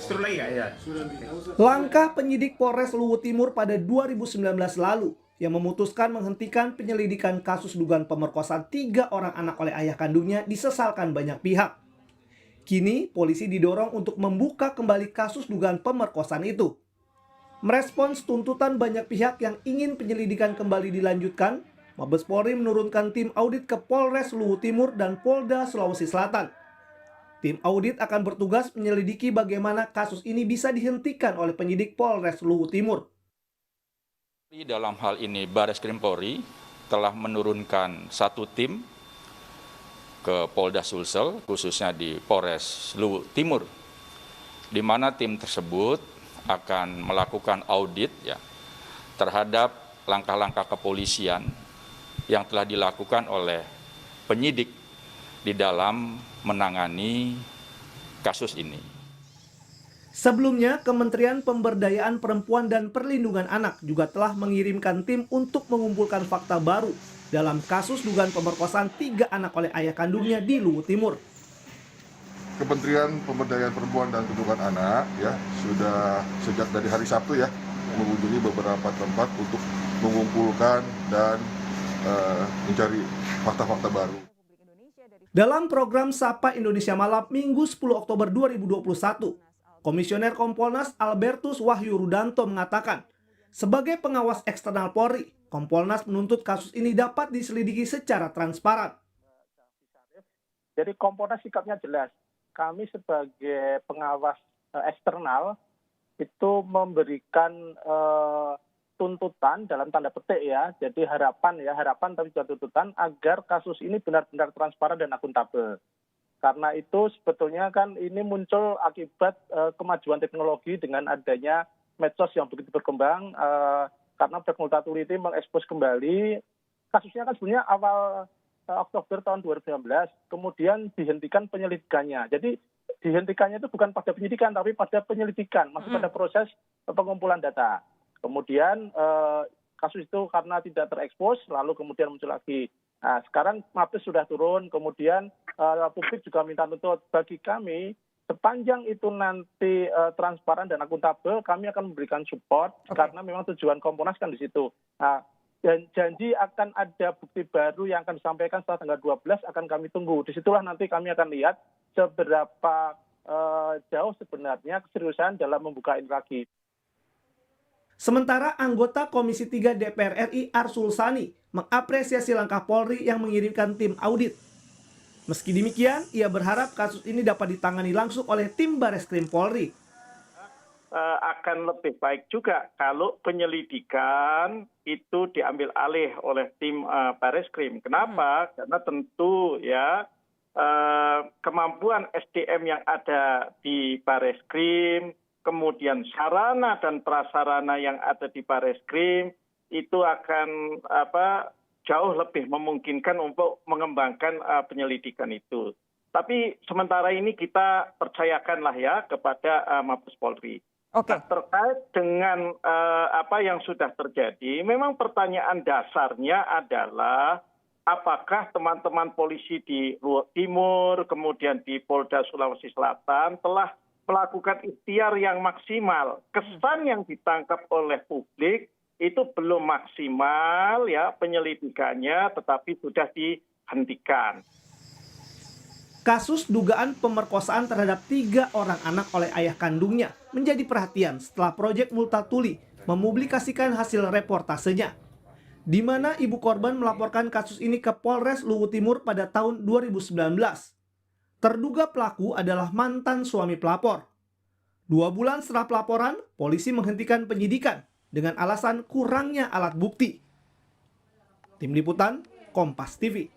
Suruh lagi nggak ya? Langkah penyidik Polres Luwu Timur pada 2019 lalu yang memutuskan menghentikan penyelidikan kasus dugaan pemerkosaan 3 orang anak oleh ayah kandungnya disesalkan banyak pihak. Kini, polisi didorong untuk membuka kembali kasus dugaan pemerkosaan itu. Merespons tuntutan banyak pihak yang ingin penyelidikan kembali dilanjutkan, Mabes Polri menurunkan tim audit ke Polres Luwu Timur dan Polda Sulawesi Selatan. Tim audit akan bertugas menyelidiki bagaimana kasus ini bisa dihentikan oleh penyidik Polres Luwu Timur. Dalam hal ini Bareskrim Polri telah menurunkan satu tim ke Polda Sulsel, khususnya di Polres Luwu Timur, di mana tim tersebut akan melakukan audit ya, terhadap langkah-langkah kepolisian yang telah dilakukan oleh penyidik di dalam menangani kasus ini. Sebelumnya, Kementerian Pemberdayaan Perempuan dan Perlindungan Anak juga telah mengirimkan tim untuk mengumpulkan fakta baru dalam kasus dugaan pemerkosaan 3 anak oleh ayah kandungnya di Luwu Timur. Kementerian Pemberdayaan Perempuan dan Perlindungan Anak ya sudah sejak dari hari Sabtu ya mengunjungi beberapa tempat untuk mengumpulkan dan mencari fakta-fakta baru. Dalam program Sapa Indonesia Malam Minggu 10 Oktober 2021, Komisioner Kompolnas Albertus Wahyu Rudanto mengatakan, sebagai pengawas eksternal Polri, Kompolnas menuntut kasus ini dapat diselidiki secara transparan. Jadi Kompolnas sikapnya jelas. Kami sebagai pengawas eksternal itu memberikan tuntutan dalam tanda petik ya. Jadi harapan tapi juga tuntutan agar kasus ini benar-benar transparan dan akuntabel. Karena itu sebetulnya kan ini muncul akibat kemajuan teknologi dengan adanya medsos yang begitu berkembang. Karena Black Multatuli mengekspos kembali kasusnya kan sebenarnya awal Oktober tahun 2019, kemudian dihentikan penyelidikannya. Jadi dihentikannya itu bukan pada penyidikan, tapi pada penyelidikan, masih pada proses pengumpulan data. Kemudian kasus itu karena tidak terekspos, lalu kemudian muncul lagi. Nah, sekarang Mabes sudah turun, kemudian publik juga minta tuntut. Bagi kami, sepanjang itu nanti transparan dan akuntabel, kami akan memberikan support karena memang tujuan Kompolnas kan di situ. Nah, dan janji akan ada bukti baru yang akan disampaikan setelah tanggal 12 akan kami tunggu. Disitulah nanti kami akan lihat seberapa jauh sebenarnya keseriusan dalam membuka ini lagi. Sementara anggota Komisi 3 DPR RI Arsul Sani mengapresiasi langkah Polri yang mengirimkan tim audit. Meski demikian, ia berharap kasus ini dapat ditangani langsung oleh tim Bareskrim Polri. Akan lebih baik juga kalau penyelidikan itu diambil alih oleh tim Bareskrim. Kenapa? Karena tentu ya kemampuan SDM yang ada di Bareskrim, kemudian sarana dan prasarana yang ada di Bareskrim itu akan jauh lebih memungkinkan untuk mengembangkan penyelidikan itu. Tapi sementara ini kita percayakanlah ya kepada Mabes Polri. Oke. Nah, terkait dengan apa yang sudah terjadi, memang pertanyaan dasarnya adalah apakah teman-teman polisi di Luwu Timur, kemudian di Polda Sulawesi Selatan telah melakukan ikhtiar yang maksimal. Kesan yang ditangkap oleh publik itu belum maksimal ya penyelidikannya, tetapi sudah dihentikan. Kasus dugaan pemerkosaan terhadap 3 orang anak oleh ayah kandungnya menjadi perhatian setelah Proyek Multatuli mempublikasikan hasil reportasenya, di mana ibu korban melaporkan kasus ini ke Polres Luwu Timur pada tahun 2019. Terduga pelaku adalah mantan suami pelapor. 2 bulan setelah pelaporan, polisi menghentikan penyidikan dengan alasan kurangnya alat bukti. Tim Liputan, Kompas TV.